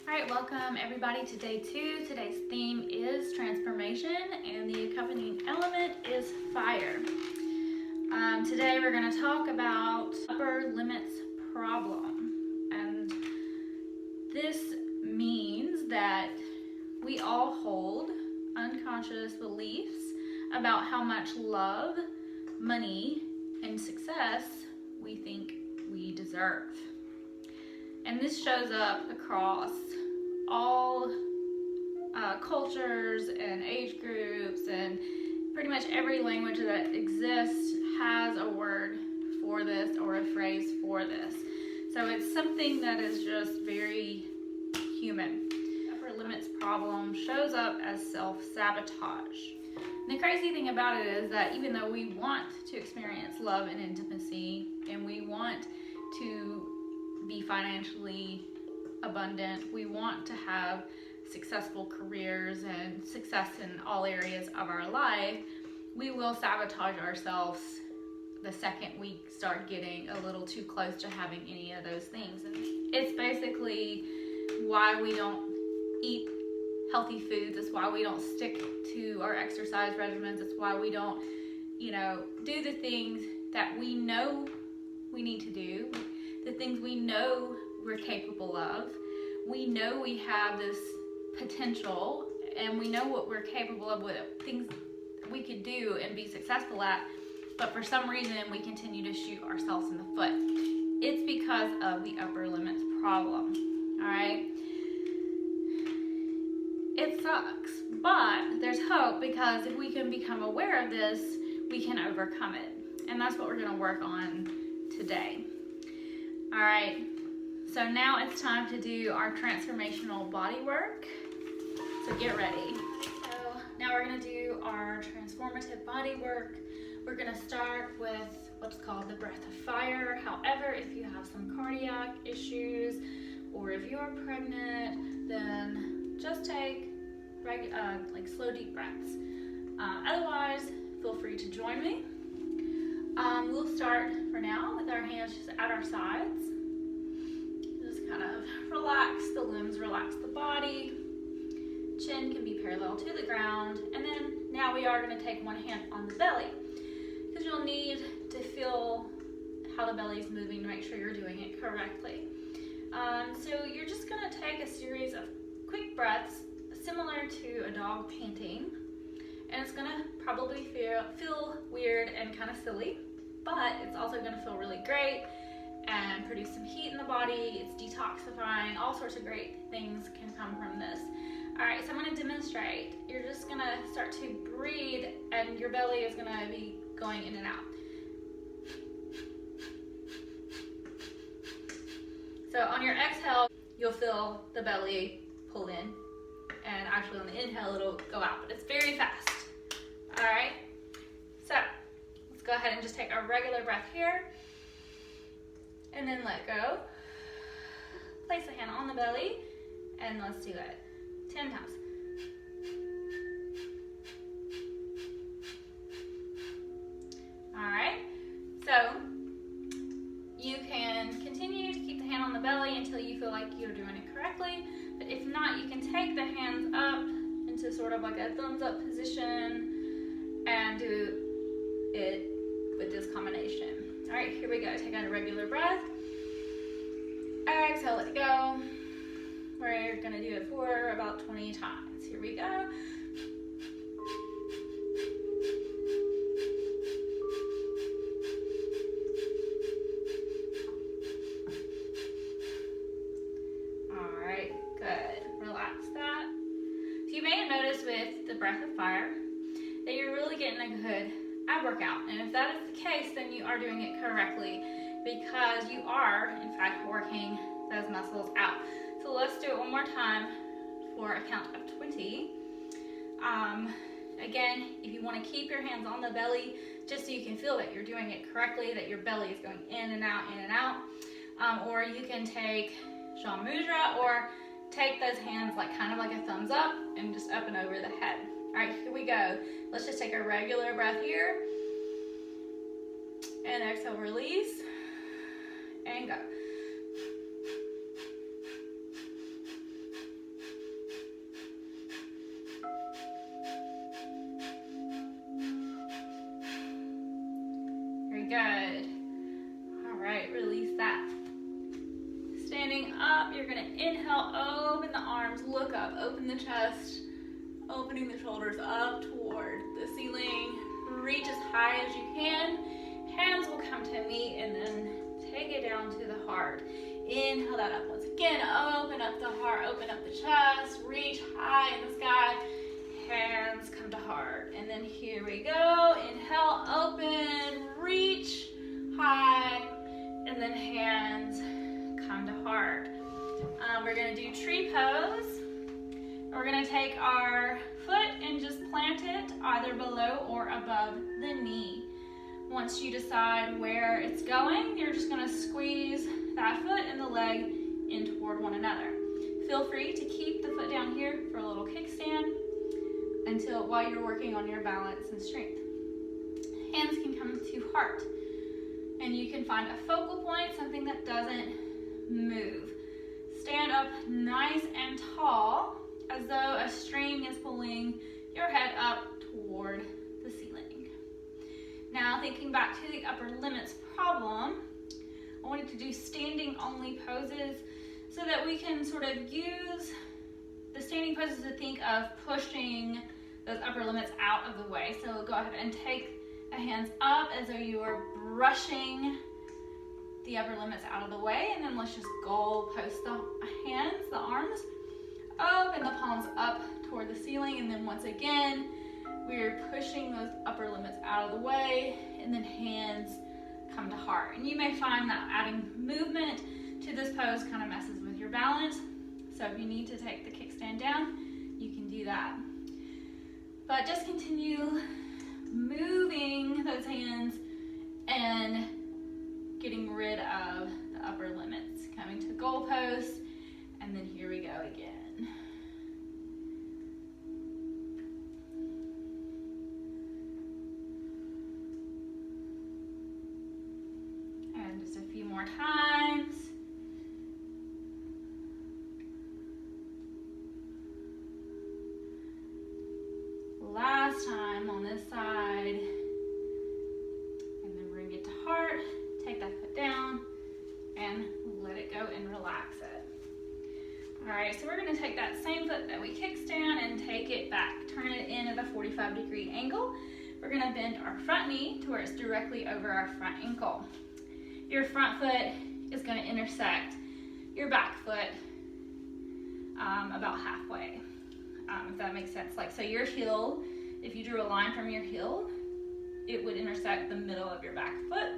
All right, welcome everybody to day 2. Today's theme is transformation, and the accompanying element is fire. Today we're going to talk about upper limits problem, and this means that we all hold unconscious beliefs about how much love, money, and success we think we deserve. And this shows up across all cultures and age groups, and pretty much every language that exists has a word for this or a phrase for this. So it's something that is just very human. Upper limits problem shows up as self-sabotage. And the crazy thing about it is that even though we want to experience love and intimacy, and we want to be financially abundant, we want to have successful careers and success in all areas of our life, we will sabotage ourselves the second we start getting a little too close to having any of those things. And it's basically why we don't eat healthy foods. It's why we don't stick to our exercise regimens. It's why we don't, do the things that we know we need to do, the things we know we're capable of. We know we have this potential, and we know what we're capable of, with things we could do and be successful at, but for some reason we continue to shoot ourselves in the foot. It's because of the upper limits problem. All right, it sucks, but there's hope, because if we can become aware of this, we can overcome it, and that's what we're going to work on today. All right, so now it's time to do our transformational body work. So get ready. So now we're going to do our transformative body work. We're going to start with what's called the breath of fire. However, if you have some cardiac issues, or if you're pregnant, then just take slow deep breaths. Otherwise, feel free to join me. We'll start for now with our hands just at our sides. Just kind of relax the limbs, relax the body. Chin can be parallel to the ground. And then now we are going to take one hand on the belly, because you'll need to feel how the belly is moving to make sure you're doing it correctly. So you're just going to take a series of quick breaths similar to a dog panting. And it's going to probably feel weird and kind of silly, but it's also going to feel really great and produce some heat in the body. It's detoxifying. All sorts of great things can come from this. All right, so I'm going to demonstrate. You're just going to start to breathe, and your belly is going to be going in and out. So on your exhale, you'll feel the belly pull in, and actually on the inhale, it'll go out, but it's very fast. All right, so let's go ahead and just take a regular breath here, and then let go. Place a hand on the belly, and let's do it 10 times. All right, so you can continue to keep the hand on the belly until you feel like you're doing it correctly, but if not, you can take the hands up into sort of like a thumbs up position and do it with this combination. All right, here we go. Take out a regular breath. Exhale, let it go. We're going to do it for about 20 times. Here we go. All right, good. Relax that. So you may have noticed with the breath of fire that you're really getting a good ab workout. And if that is the case, then you are doing it correctly, because you are, in fact, working those muscles out. So let's do it one more time for a count of 20. Again, if you want to keep your hands on the belly, just so you can feel that you're doing it correctly, that your belly is going in and out, or you can take Sham Mudra, or take those hands kind of like a thumbs up and just up and over the head. All right, here we go. Let's just take a regular breath here. And exhale, release, and go. inhale, open the arms, look up, open the chest, opening the shoulders up toward the ceiling. Reach as high as you can. Hands will come to meet, and then take it down to the heart. Inhale that up once again. Open up the heart, open up the chest. Reach high in the sky. Hands come to heart. And then here we go. Inhale, open, reach high, and then hands come to heart. We're going to do tree pose. We're going to take our foot and just plant it either below or above the knee. Once you decide where it's going, you're just going to squeeze that foot and the leg in toward one another. Feel free to keep the foot down here for a little kickstand while you're working on your balance and strength. Hands can come to heart, and you can find a focal point, something that doesn't move. Stand up nice and tall, as though a string is pulling your head up toward the ceiling. Now, thinking back to the upper limits problem, I wanted to do standing only poses so that we can sort of use the standing poses to think of pushing those upper limits out of the way. So go ahead and take the hands up as though you are brushing the upper limits out of the way, and then let's just goal post the hands, the arms, open the palms up toward the ceiling, and then once again, we're pushing those upper limits out of the way, and then hands come to heart. And you may find that adding movement to this pose kind of messes with your balance, so if you need to take the kickstand down, you can do that. But just continue moving those hands and getting rid of the upper limits. Coming to goalpost, and then here we go again. And just a few more times. Last time on this side. And then bring it to heart. Take that foot down and let it go and relax it. All right, so we're going to take that same foot that we kickstand and take it back. Turn it in at a 45-degree angle. We're going to bend our front knee to where it's directly over our front ankle. Your front foot is going to intersect your back foot about halfway, if that makes sense. Like, so your heel, if you drew a line from your heel, it would intersect the middle of your back foot.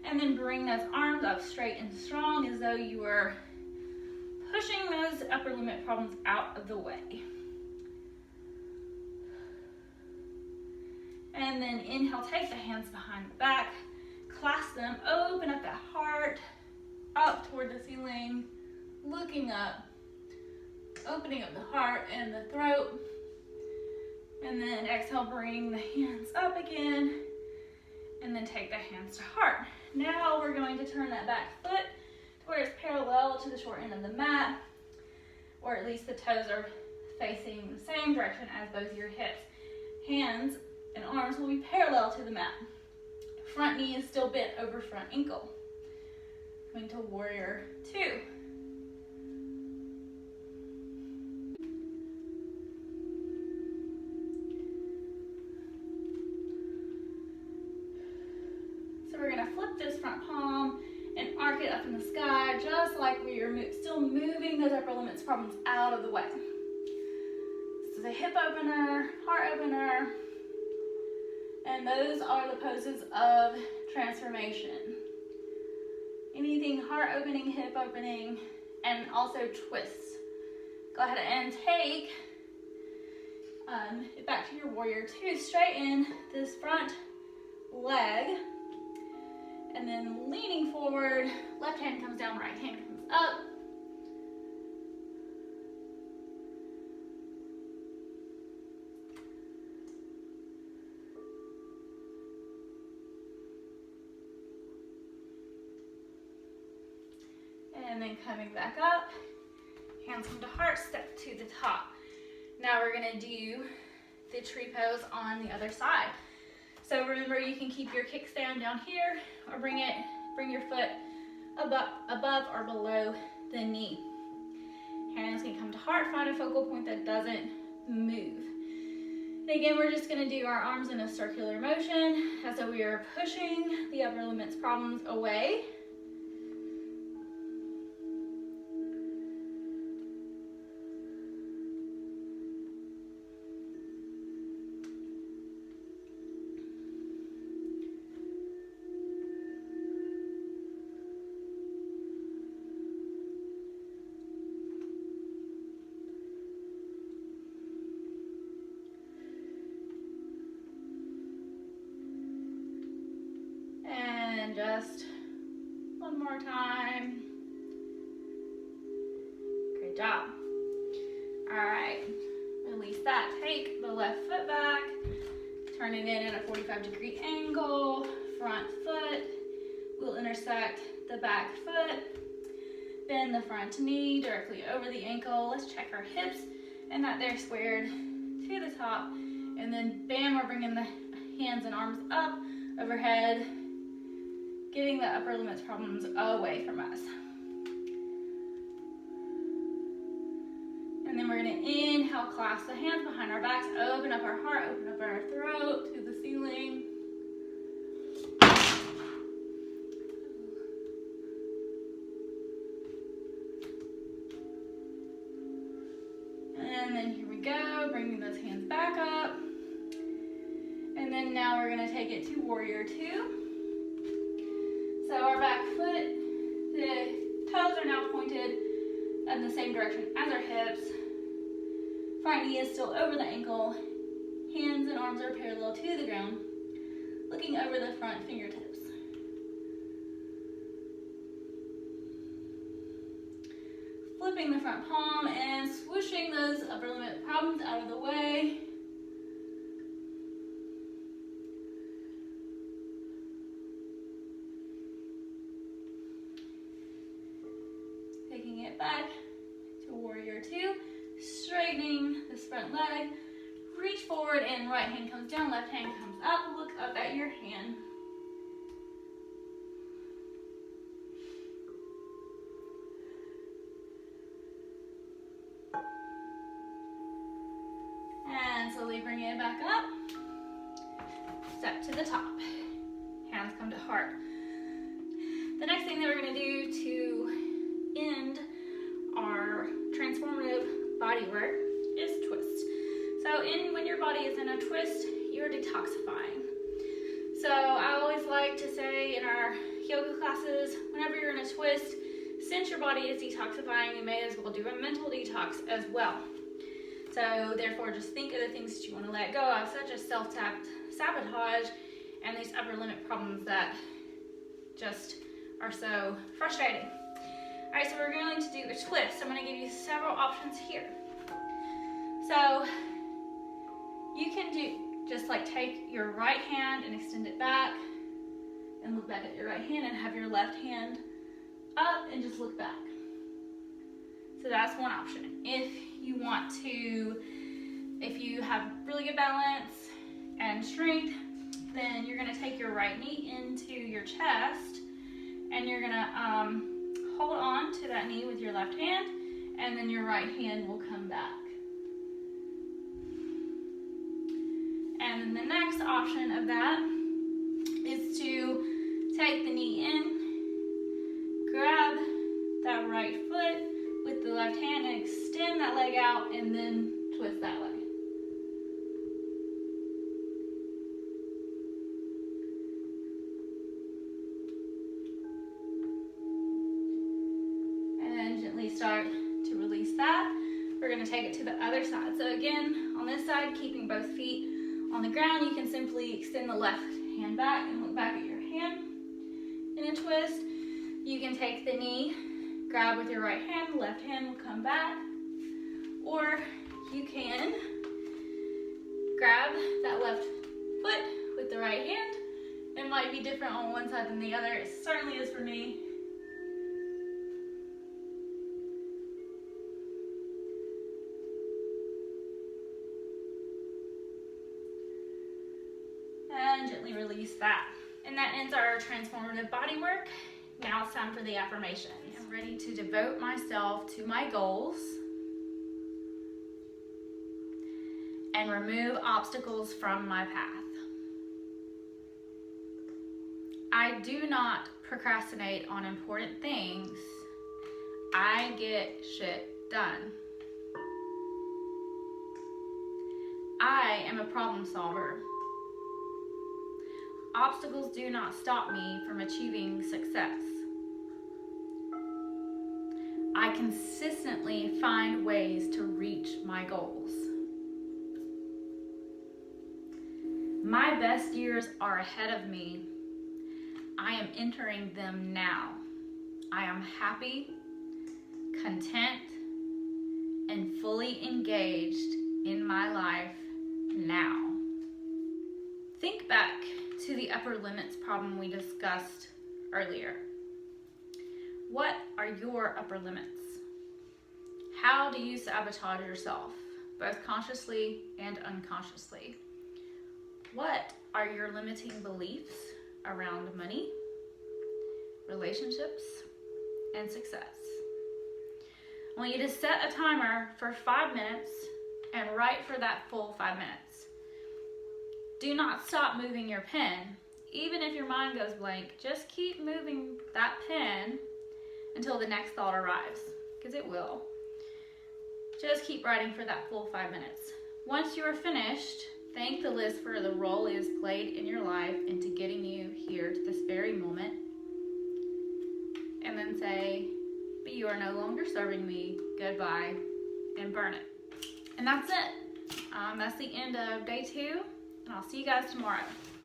And then bring those arms up straight and strong as though you were pushing those upper limit problems out of the way. And then inhale, take the hands behind the back, clasp them, open up that heart, up toward the ceiling, looking up, opening up the heart and the throat. And then exhale, bring the hands up again, and then take the hands to heart. Now we're going to turn that back foot to where it's parallel to the short end of the mat, or at least the toes are facing the same direction as both your hips. Hands and arms will be parallel to the mat. Front knee is still bent over front ankle. Coming to warrior two. We're going to flip this front palm and arc it up in the sky, just like we are still moving those upper limits problems out of the way. So the hip opener, heart opener, and those are the poses of transformation. Anything heart opening, hip opening, and also twists. Go ahead and take it back to your warrior two. Straighten this front leg. And then leaning forward, left hand comes down, right hand comes up. And then coming back up, hands come to heart, step to the top. Now we're gonna do the tree pose on the other side. So remember, you can keep your kickstand down here, or bring your foot above or below the knee. arms can come to heart. Find a focal point that doesn't move. And again, we're just going to do our arms in a circular motion as though we are pushing the upper limits problems away. Just one more time. Great job. All right, release that. Take the left foot back, turn it in at a 45-degree angle. Front foot will intersect the back foot. Bend the front knee directly over the ankle. Let's check our hips and that they're squared to the top. And then bam, we're bringing the hands and arms up overhead, getting the upper limits problems away from us. And then we're going to inhale, clasp the hands behind our backs, open up our heart, open up our throat to the ceiling. And then here we go, bringing those hands back up. And then now we're going to take it to warrior two. So our back foot, the toes are now pointed in the same direction as our hips. Front knee is still over the ankle. Hands and arms are parallel to the ground, looking over the front fingertips. Flipping the front palm and swooshing those upper limit problems out of the way. Taking it back to warrior two, straightening this front leg, reach forward and right hand comes down, left hand comes up, look up at your hand. And slowly bring it back up, step to the top, hands come to heart. The next thing that we're going to do to end our transformative body work is twist. So when your body is in a twist, you're detoxifying. So I always like to say in our yoga classes, whenever you're in a twist, since your body is detoxifying, you may as well do a mental detox as well. So therefore, just think of the things that you want to let go of, such as self-sabotage and these upper limit problems that just are so frustrating. All right, so we're going to do a twist. I'm going to give you several options here. So you can do, just like take your right hand and extend it back and look back at your right hand and have your left hand up and just look back. So that's one option. If you have really good balance and strength, then you're going to take your right knee into your chest and you're going to hold on to that knee with your left hand, and then your right hand will come back. And then the next option of that is to take the knee in, grab that right foot with the left hand and extend that leg out and then twist that way. Start to release that. We're going to take it to the other side. So again, on this side, keeping both feet on the ground, you can simply extend the left hand back and look back at your hand in a twist. You can take the knee, grab with your right hand, the left hand will come back. Or you can grab that left foot with the right hand. It might be different on one side than the other. It certainly is for me. And gently release that. And that ends our transformative body work. Now it's time for the affirmations. I'm ready to devote myself to my goals and remove obstacles from my path. I do not procrastinate on important things. I get shit done. I am a problem solver. Obstacles do not stop me from achieving success. I consistently find ways to reach my goals. My best years are ahead of me. I am entering them now. I am happy, content, and fully engaged in my life now. Think back to the upper limits problem we discussed earlier. What are your upper limits? How do you sabotage yourself, both consciously and unconsciously? What are your limiting beliefs around money, relationships, and success? I want you to set a timer for 5 minutes and write for that full 5 minutes. Do not stop moving your pen. Even if your mind goes blank, just keep moving that pen until the next thought arrives, because it will. Just keep writing for that full 5 minutes. Once you are finished, thank the list for the role it has played in your life into getting you here to this very moment. And then say, but you are no longer serving me, goodbye, and burn it. And that's it. That's the end of day 2, and I'll see you guys tomorrow.